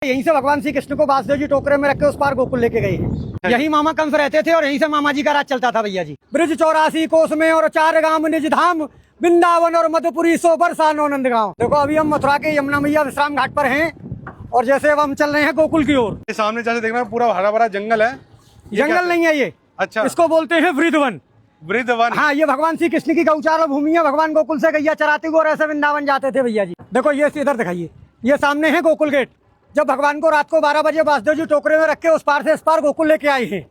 यहीं से भगवान श्री कृष्ण को वासुदेव जी टोकरे में रख के उस पार गोकुल लेके गए हैं। यही मामा कंस रहते थे और यहीं से मामा जी का राज चलता था भैया जी। ब्रिज 84 कोस में और 4 गांव निज धाम, वृंदावन और मधुपुरी सो बरसा नंद गाँव। देखो अभी हम मथुरा के यमुना मैया विश्राम घाट पर हैं और जैसे अब हम चल रहे हैं गोकुल की ओर। सामने जैसे देख रहे हैं पूरा हरा भरा जंगल है। जंगल नहीं है ये, अच्छा, इसको बोलते हैं वृंदावन। वृंदावन, हाँ, ये भगवान श्री कृष्ण की गौचार भूमि है। भगवान गोकुल से गैया चराते हुए और ऐसे वृंदावन जाते थे भैया जी। देखो ये इधर दिखाइए, ये सामने है गोकुल गेट। जब भगवान को रात को 12 बजे वासुदेव जी टोकरे में रख के उस पार से इस पार गोकुल लेके आए हैं।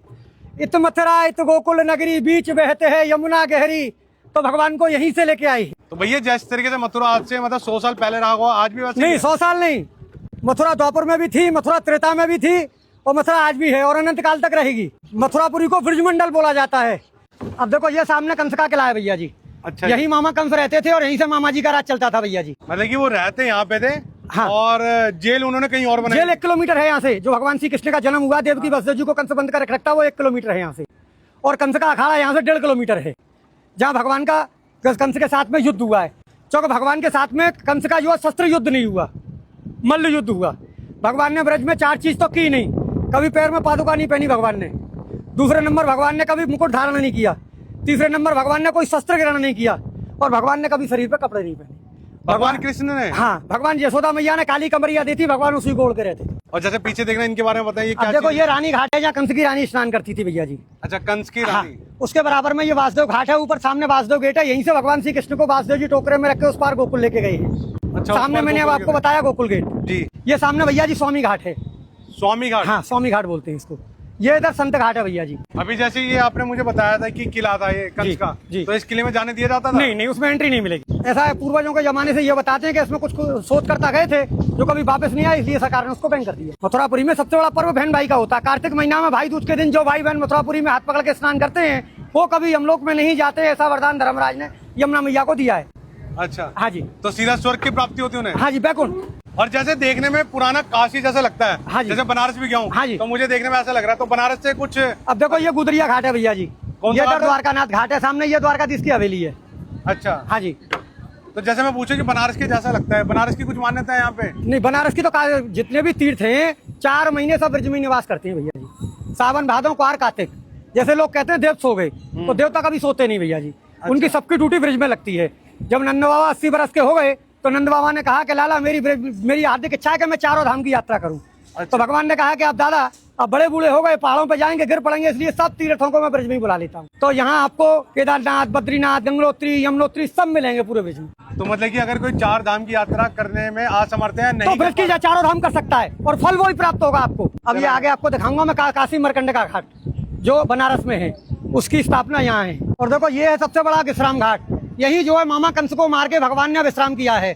इत मथुरा इत गोकुल नगरी, बीच बहते हैं यमुना गहरी, तो भगवान को यहीं से लेके आए। तो भैया जिस तरीके से मथुरा आज से मतलब 100 साल पहले रहा होगा, आज भी वैसे नहीं, 100 साल नहीं। मथुरा द्वापर में भी थी, मथुरा त्रेता में भी थी और मथुरा आज भी है और अनंत काल तक रहेगी। मथुरापुरी को ब्रजमंडल बोला जाता है। अब देखो ये सामने कंस का किला है भैया जी। अच्छा, यही मामा कंस रहते थे और यहीं से मामा जी का राज चलता था भैया जी। मतलब कि वो रहते यहाँ पे थे। हाँ। और जेल उन्होंने कहीं और बनाई। जेल 1 किलोमीटर है यहाँ से। जो भगवान श्री कृष्ण का जन्म हुआ, देवकी वसुदेव जी को कंस बंद कर रखता, वो 1 किलोमीटर है यहाँ से। और कंस का अखाड़ा यहाँ से 1.5 किलोमीटर है, जहाँ भगवान का कंस के साथ में युद्ध हुआ है। क्योंकि भगवान के साथ में कंस का जो शस्त्र युद्ध नहीं हुआ, मल्ल युद्ध हुआ। भगवान ने ब्रज में 4 चीज तो की नहीं। कभी पैर में पादुका नहीं पहनी भगवान ने। दूसरे नंबर भगवान ने कभी मुकुट धारण नहीं किया। तीसरे नंबर भगवान ने कोई शस्त्र ग्रहण नहीं किया और भगवान ने कभी शरीर पर कपड़े नहीं पहने। भगवान कृष्ण ने? हाँ, भगवान यशोदा मैया ने काली कमरिया दी थी, भगवान उसी को ओढ़ के रहते थे। और जैसे पीछे देख रहे हैं इनके बारे में बताइए क्या? देखो ये रानी घाट है जहाँ कंस की रानी स्नान करती थी भैया जी। अच्छा, कंस की हाँ, रानी। उसके बराबर में ये वासुदेव घाट है। ऊपर सामने वासुदेव गेट है। यहीं से भगवान श्री कृष्ण को वासुदेव जी टोकरे में रख के उस पार गोकुल लेके गए हैं। अच्छा, सामने मैंने अब आपको बताया गोकुल गेट जी। ये सामने भैया जी स्वामी घाट है। स्वामी घाट? हाँ, स्वामी घाट बोलते हैं इसको। ये इधर संत घाट है भैया जी। अभी जैसे ये आपने मुझे बताया था कि किला था ये कंस का, तो इस किले में जाने दिया जाता था? नहीं, उसमें एंट्री नहीं मिलेगी। ऐसा है, पूर्वजों के जमाने से ये बताते हैं कि इसमें कुछ शोध करता गए थे जो कभी वापस नहीं आए, इसलिए सरकार ने उसको बैन कर दिया। मथुरापुरी में सबसे बड़ा पर्व बहन भाई का होता है। कार्तिक महीना में भाई दूज के दिन जो भाई बहन मथुरापुरी में हाथ पकड़ के स्नान करते हैं, वो कभी यमलोक में नहीं जाते। ऐसा वरदान धर्मराज ने यमुना मैया को दिया है। अच्छा, हाँ जी। तो सीधा स्वर्ग की प्राप्ति होती है उन्हें? हाँ जी, बैकुंठ। और जैसे देखने में पुराना काशी जैसा लगता है। हाँ जी। जैसे बनारस भी गया हूँ। हाँ जी। तो मुझे देखने में ऐसा लग रहा है। तो बनारस से कुछ? अब देखो ये गुदरिया घाट है भैया जी। ये द्वारकानाथ घाट है सामने, ये द्वारकाधीश की हवेली है। अच्छा, हाँ जी। तो जैसे मैं पूछूं कि बनारस के जैसा लगता है, बनारस की कुछ मान्यता है यहाँ पे? नहीं, बनारस की तो जितने भी तीर्थ हैं 4 महीने सब ब्रज में निवास करते हैं भैया जी। सावन भादों क्वार कार्तिक। जैसे लोग कहते हैं देव सो गए, तो देवता कभी सोते नहीं भैया जी। उनकी सबकी ड्यूटी ब्रज में लगती है। जब नंद बाबा 80 बरस के हो गए तो नंद बाबा ने कहा कि लाला मेरी हार्दिक इच्छा है कि मैं 4 धाम की यात्रा करूं। अच्छा। तो भगवान ने कहा कि अब दादा अब बड़े बूढ़े हो गए, पहाड़ों पे जाएंगे, गिर पड़ेंगे, इसलिए सब तीर्थों को मैं ब्रज में ही बुला लेता हूँ। तो यहाँ आपको केदारनाथ, बद्रीनाथ, गंगोत्री, यमुनोत्री सब मिलेंगे पूरे ब्रज में। तो मतलब कि अगर कोई 4 धाम की यात्रा करने में असमर्थ है, नहीं तो ब्रज की 4 धाम कर सकता है और फल वो ही प्राप्त होगा आपको। अब ये आगे आपको दिखाऊंगा मैं काशी मरकंड का घाट जो बनारस में है, उसकी स्थापना यहाँ है। और देखो ये है सबसे बड़ा विश्राम घाट। यही जो है मामा कंस को मार के भगवान ने विश्राम किया है।